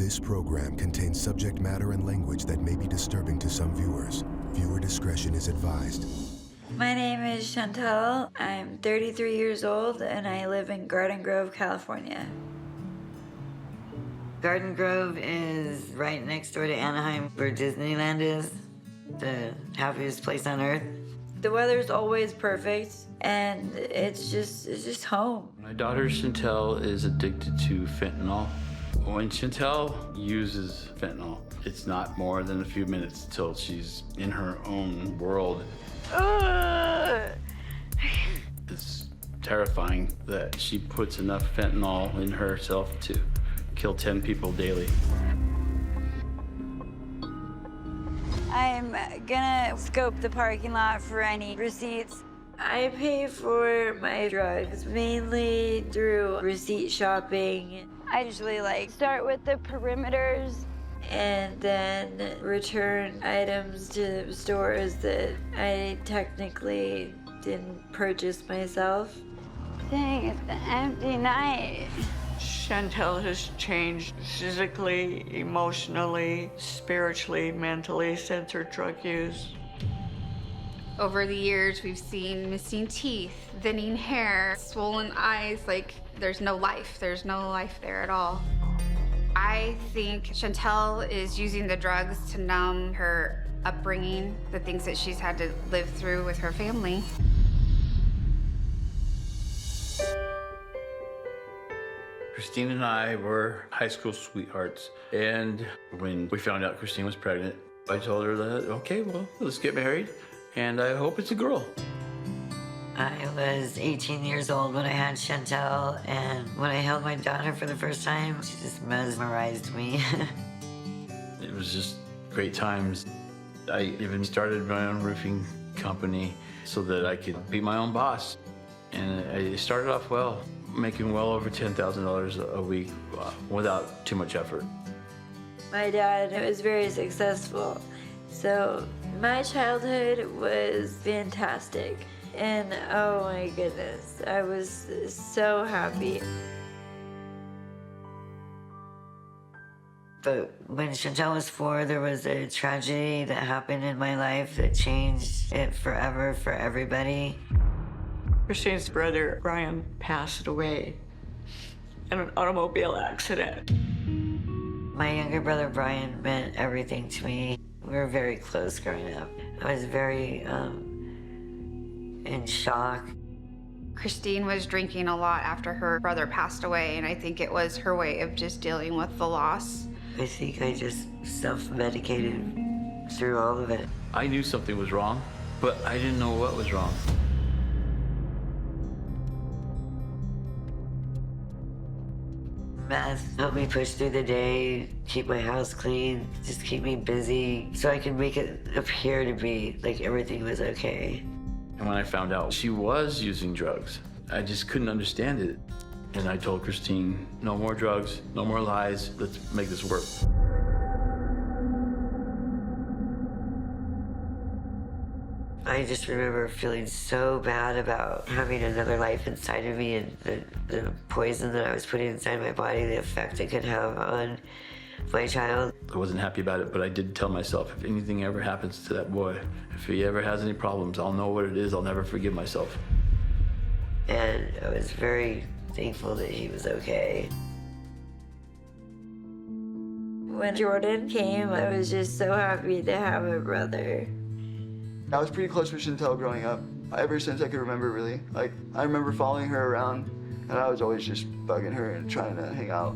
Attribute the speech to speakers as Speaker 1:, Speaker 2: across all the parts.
Speaker 1: This program contains subject matter and language that may be disturbing to some viewers. Viewer discretion is advised.
Speaker 2: My name is Chantel. I'm 33 years old and I live in Garden Grove, California. Garden Grove is right next door to Anaheim, where Disneyland is, the happiest place on earth. The weather's always perfect and it's just home.
Speaker 3: My daughter Chantel is addicted to fentanyl. When Chantel uses fentanyl, it's not more than a few minutes till she's in her own world. It's terrifying that she puts enough fentanyl in herself to kill 10 people daily.
Speaker 2: I'm gonna scope the parking lot for any receipts. I pay for my drugs mainly through receipt shopping. I usually start with the perimeters and then return items to stores that I technically didn't purchase myself. Dang, it's an empty night.
Speaker 4: Chantel has changed physically, emotionally, spiritually, mentally since her drug use.
Speaker 5: Over the years, we've seen missing teeth, thinning hair, swollen eyes, there's no life. There's no life there at all. I think Chantel is using the drugs to numb her upbringing, the things that she's had to live through with her family.
Speaker 3: Christine and I were high school sweethearts, and when we found out Christine was pregnant, I told her that, okay, well, let's get married, and I hope it's a girl.
Speaker 2: I was 18 years old when I had Chantel, and when I held my daughter for the first time, she just mesmerized me.
Speaker 3: It was just great times. I even started my own roofing company so that I could be my own boss. And I started off well, making well over $10,000 a week without too much effort.
Speaker 2: My dad was very successful, so my childhood was fantastic. And oh my goodness, I was so happy. But when Chantel was 4, there was a tragedy that happened in my life that changed it forever for everybody.
Speaker 4: Christine's brother, Brian, passed away in an automobile accident.
Speaker 2: My younger brother, Brian, meant everything to me. We were very close growing up. I was very in shock.
Speaker 5: Christine was drinking a lot after her brother passed away, and I think it was her way of just dealing with the loss.
Speaker 2: I think I just self-medicated through all of it.
Speaker 3: I knew something was wrong, but I didn't know what was wrong.
Speaker 2: Meth helped me push through the day, keep my house clean, just keep me busy so I could make it appear to be like everything was okay.
Speaker 3: And when I found out she was using drugs, I just couldn't understand it. And I told Christine, no more drugs, no more lies, let's make this work.
Speaker 2: I just remember feeling so bad about having another life inside of me and the poison that I was putting inside my body, the effect it could have on my child.
Speaker 3: I wasn't happy about it, but I did tell myself, if anything ever happens to that boy, if he ever has any problems, I'll know what it is, I'll never forgive myself.
Speaker 2: And I was very thankful that he was okay. When Jordan came, I was just so happy to have a brother.
Speaker 6: I was pretty close with Chantel growing up, ever since I could remember, really. I remember following her around, and I was always just bugging her and trying to hang out.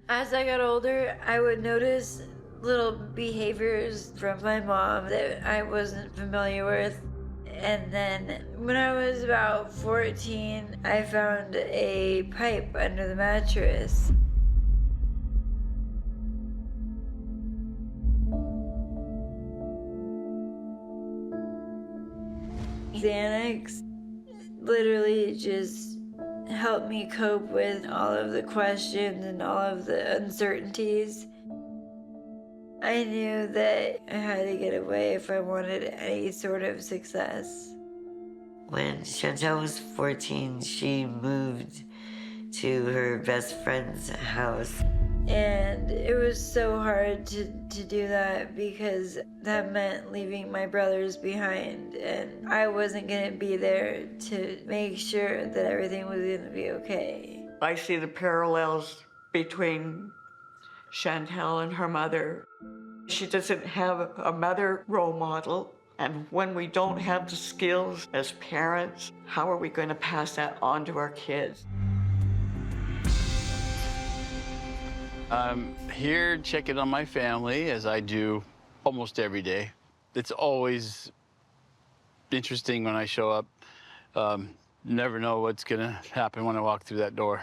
Speaker 2: As I got older, I would notice little behaviors from my mom that I wasn't familiar with. And then when I was about 14, I found a pipe under the mattress. Xanax literally just helped me cope with all of the questions and all of the uncertainties. I knew that I had to get away if I wanted any sort of success. When Chantel was 14, she moved to her best friend's house. And it was so hard to do that because that meant leaving my brothers behind, and I wasn't gonna be there to make sure that everything was gonna be okay.
Speaker 4: I see the parallels between Chantel and her mother. She doesn't have a mother role model, and when we don't have the skills as parents, how are we going to pass that on to our kids?
Speaker 3: I'm here checking on my family, as I do almost every day. It's always interesting when I show up. Never know what's gonna happen when I walk through that door.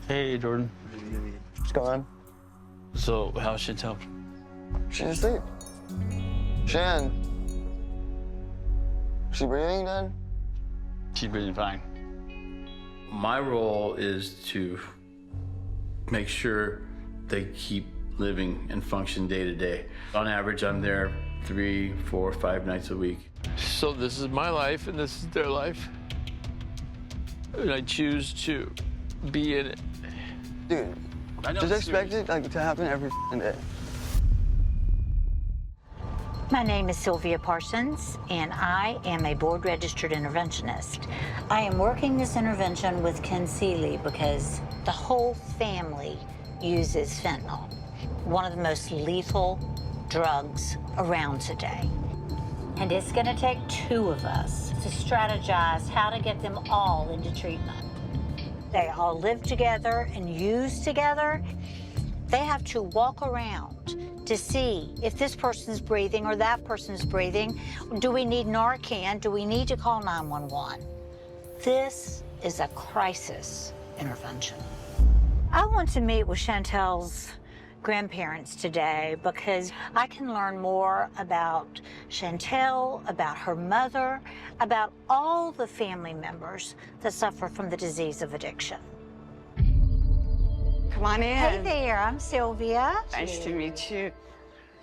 Speaker 3: Hey, Jordan.
Speaker 6: What's going on?
Speaker 3: So, how's Chantel?
Speaker 6: She's asleep. Shan. She breathing, Dad?
Speaker 3: She's breathing fine. My role is to make sure they keep living and function day to day. On average, I'm there 3, 4, 5 nights a week.
Speaker 7: So this is my life and this is their life. And I choose to be in it.
Speaker 6: Dude,
Speaker 3: I know
Speaker 6: just
Speaker 3: it's
Speaker 6: expect
Speaker 3: serious.
Speaker 6: it to happen every day.
Speaker 8: My name is Sylvia Parsons, and I am a board-registered interventionist. I am working this intervention with Ken Seeley because the whole family uses fentanyl, one of the most lethal drugs around today. And it's going to take 2 of us to strategize how to get them all into treatment. They all live together and use together. They have to walk around to see if this person's breathing or that person's breathing. Do we need Narcan? Do we need to call 911? This is a crisis intervention. I want to meet with Chantel's grandparents today because I can learn more about Chantel, about her mother, about all the family members that suffer from the disease of addiction.
Speaker 4: Come on in.
Speaker 8: Hey there, I'm Sylvia.
Speaker 4: Nice to meet you.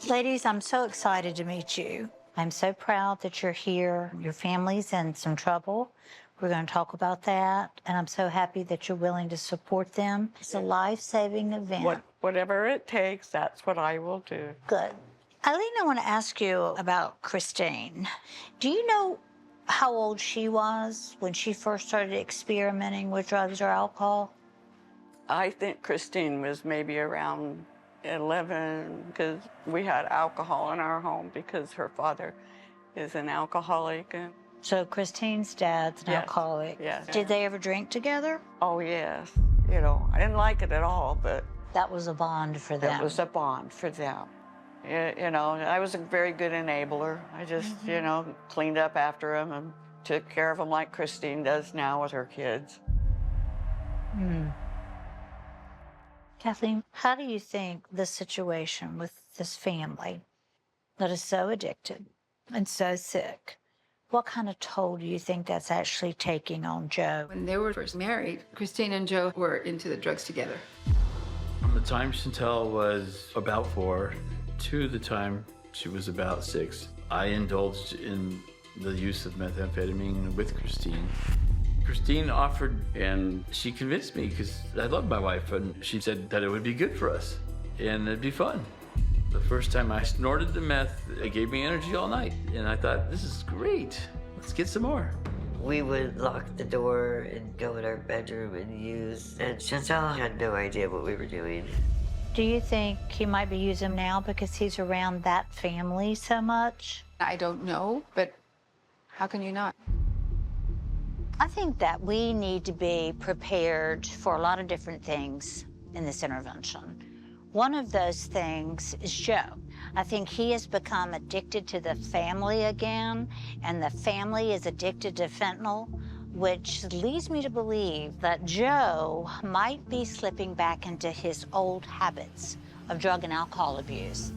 Speaker 8: Ladies, I'm so excited to meet you. I'm so proud that you're here. Your family's in some trouble. We're going to talk about that, and I'm so happy that you're willing to support them. It's a life-saving event.
Speaker 4: Whatever it takes, that's what I will do.
Speaker 8: Good. Eileen, I want to ask you about Christine. Do you know how old she was when she first started experimenting with drugs or alcohol?
Speaker 4: I think Christine was maybe around 11 because we had alcohol in our home because her father is an alcoholic. And
Speaker 8: So Christine's dad's an
Speaker 4: Yes,
Speaker 8: alcoholic.
Speaker 4: yes.
Speaker 8: Did they ever drink together?
Speaker 4: oh, yes. You know, I didn't like it at all, but
Speaker 8: That was a bond for them.
Speaker 4: it was a bond for them. You know, I was a very good enabler. I just, you know, cleaned up after them and took care of them like Christine does now with her kids.
Speaker 8: Kathleen, how do you think this situation with this family that is so addicted and so sick, what kind of toll do you think that's actually taking on Joe?
Speaker 9: When they were first married, Christine and Joe were into the drugs together.
Speaker 3: From the time Chantel was about 4 to the time she was about 6, I indulged in the use of methamphetamine with Christine. Christine offered, and she convinced me because I love my wife, and she said that it would be good for us and it'd be fun. The first time I snorted the meth, it gave me energy all night, and I thought, this is great. Let's get some more.
Speaker 2: We would lock the door and go in our bedroom and use, and Chantel had no idea what we were doing.
Speaker 8: Do you think he might be using now because he's around that family so much?
Speaker 9: I don't know, but how can you not?
Speaker 8: I think that we need to be prepared for a lot of different things in this intervention. One of those things is Joe. I think he has become addicted to the family again, and the family is addicted to fentanyl, which leads me to believe that Joe might be slipping back into his old habits of drug and alcohol abuse.